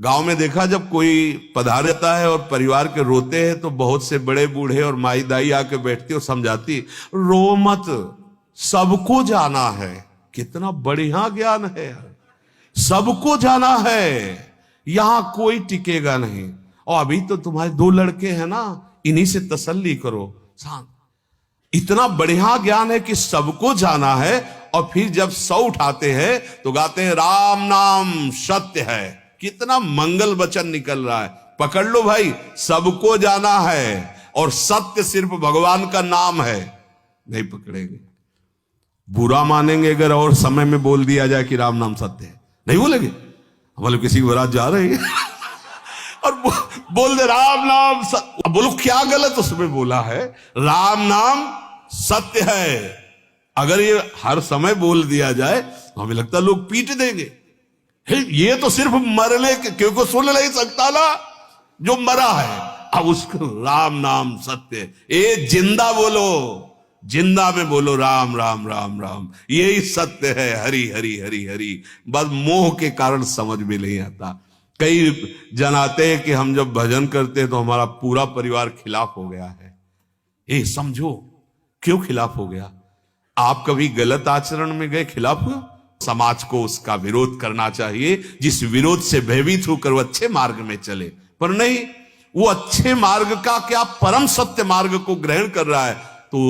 गांव में देखा, जब कोई पधार जाता है और परिवार के रोते हैं तो बहुत से बड़े बूढ़े और माई दाई आके बैठती और समझाती, रो मत, सबको जाना है। कितना बढ़िया ज्ञान है यार, सबको जाना है, यहां कोई टिकेगा नहीं। और अभी तो तुम्हारे 2 लड़के हैं ना, इन्हीं से तसल्ली करो। शांत, इतना बढ़िया ज्ञान है कि सबको जाना है। और फिर जब 100 उठाते हैं तो गाते हैं राम नाम सत्य है। कितना मंगल वचन निकल रहा है। पकड़ लो भाई, सबको जाना है और सत्य सिर्फ भगवान का नाम है। नहीं पकड़ेंगे, बुरा मानेंगे अगर और समय में बोल दिया जाए कि राम नाम सत्य है, नहीं बोलेंगे। हम लोग किसी की बारात जा रहे हैं और बोल दे राम नाम सत्य, बोलो क्या गलत उसमें बोला है? राम नाम सत्य है। अगर ये हर समय बोल दिया जाए तो हमें लगता है लोग पीट देंगे। ये तो सिर्फ मरने के, क्योंकि सुन नहीं सकता ना जो मरा है। अब उसको राम नाम सत्य, ये जिंदा बोलो, जिंदा में बोलो राम राम राम राम, यही सत्य है। हरि हरि हरि हरि। बस मोह के कारण समझ में नहीं आता। कई जन आते हैं कि हम जब भजन करते हैं तो हमारा पूरा परिवार खिलाफ हो गया है। ये समझो क्यों खिलाफ हो गया? आप कभी गलत आचरण में गए, खिलाफ हुआ? समाज को उसका विरोध करना चाहिए, जिस विरोध से भयभीत होकर वो अच्छे मार्ग में चले। पर नहीं, वो अच्छे मार्ग का क्या परम सत्य मार्ग को ग्रहण कर रहा है। तो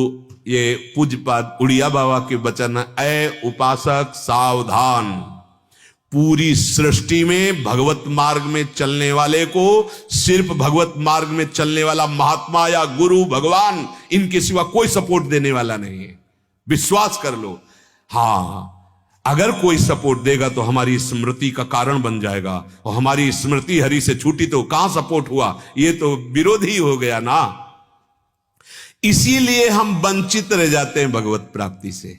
ये पूज्यपाद उड़िया बाबा के वचन, ऐ उपासक सावधान, पूरी सृष्टि में भगवत मार्ग में चलने वाले को सिर्फ भगवत मार्ग में चलने वाला महात्मा या गुरु भगवान, इनके सिवा कोई सपोर्ट देने वाला नहीं है। विश्वास कर लो। हाँ, अगर कोई सपोर्ट देगा तो हमारी स्मृति का कारण बन जाएगा, और हमारी स्मृति हरि से छूटी तो कहां सपोर्ट हुआ? ये तो विरोधी हो गया ना। इसीलिए हम वंचित रह जाते हैं भगवत प्राप्ति से,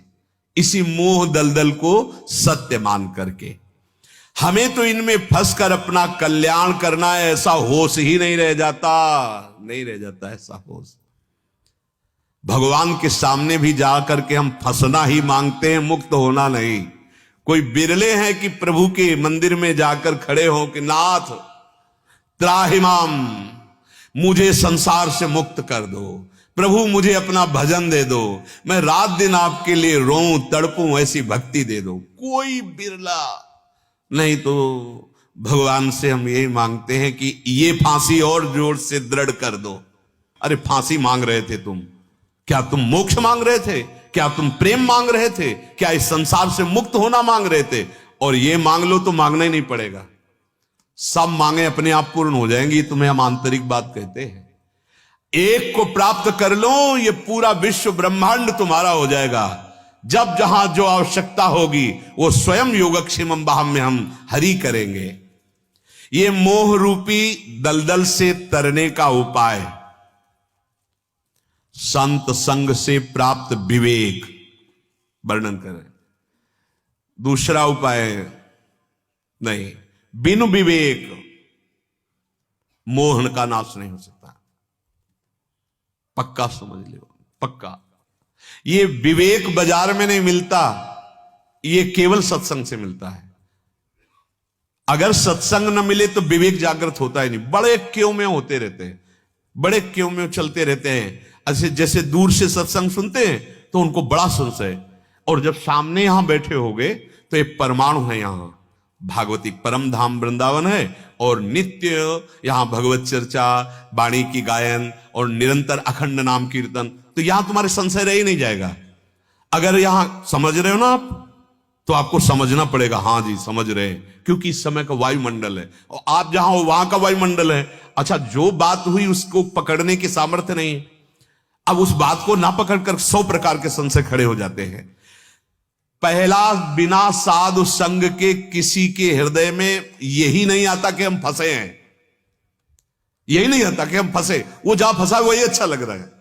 इसी मोह दलदल को सत्य मान करके। हमें तो इनमें फंस कर अपना कल्याण करना है, ऐसा होश ही नहीं रह जाता, नहीं रह जाता ऐसा होश। भगवान के सामने भी जाकर के हम फंसना ही मांगते हैं, मुक्त होना नहीं। कोई बिरले हैं कि प्रभु के मंदिर में जाकर खड़े हो कि नाथ त्राहिमाम, मुझे संसार से मुक्त कर दो, प्रभु मुझे अपना भजन दे दो, मैं रात दिन आपके लिए रोऊं तड़पूं, ऐसी भक्ति दे दो। कोई बिरला नहीं। तो भगवान से हम यही मांगते हैं कि ये फांसी और जोर से दृढ़ कर दो। अरे फांसी मांग रहे थे तुम, क्या तुम मोक्ष मांग रहे थे? क्या तुम प्रेम मांग रहे थे? क्या इस संसार से मुक्त होना मांग रहे थे? और ये मांग लो तो मांगना ही नहीं पड़ेगा, सब मांगे अपने आप पूर्ण हो जाएंगी। तुम्हें हम आंतरिक बात कहते हैं। एक को प्राप्त कर लो, ये पूरा विश्व ब्रह्मांड तुम्हारा हो जाएगा। जब जहां जो आवश्यकता होगी वो स्वयं योगक्षेमम बाहम में हम हरि करेंगे। ये मोह रूपी दलदल से तरने का उपाय संत संग से प्राप्त विवेक वर्णन करें। दूसरा उपाय नहीं, बिनु विवेक मोहन का नाश नहीं हो सकता। पक्का समझ लो, पक्का। ये विवेक बाजार में नहीं मिलता, ये केवल सत्संग से मिलता है। अगर सत्संग न मिले तो विवेक जागृत होता ही नहीं। बड़े क्यों में होते रहते हैं, बड़े क्यों में चलते रहते हैं। जैसे दूर से सत्संग सुनते हैं तो उनको बड़ा संशय, और जब सामने यहां बैठे होगे तो ये परमाणु है, यहां भागवती परम धाम वृंदावन है, और नित्य यहां भगवत चर्चा, वाणी की गायन और निरंतर अखंड नाम कीर्तन। तो यहां तुम्हारे संशय रह ही नहीं जाएगा। अगर यहां समझ रहे हो ना आप, तो आपको समझना पड़ेगा, हां जी समझ रहे हैं, क्योंकि इस समय का वायुमंडल है और आप जहां हो वहां का वायुमंडल है। अच्छा, जो बात हुई उसको पकड़ने की सामर्थ्य नहीं है। अब उस बात को ना पकड़कर 100 प्रकार के संशय खड़े हो जाते हैं। पहला, बिना साधु संग के किसी के हृदय में यही नहीं आता कि हम फंसे हैं, यही नहीं आता कि हम फंसे। वो जहां फंसा वही अच्छा लग रहा है।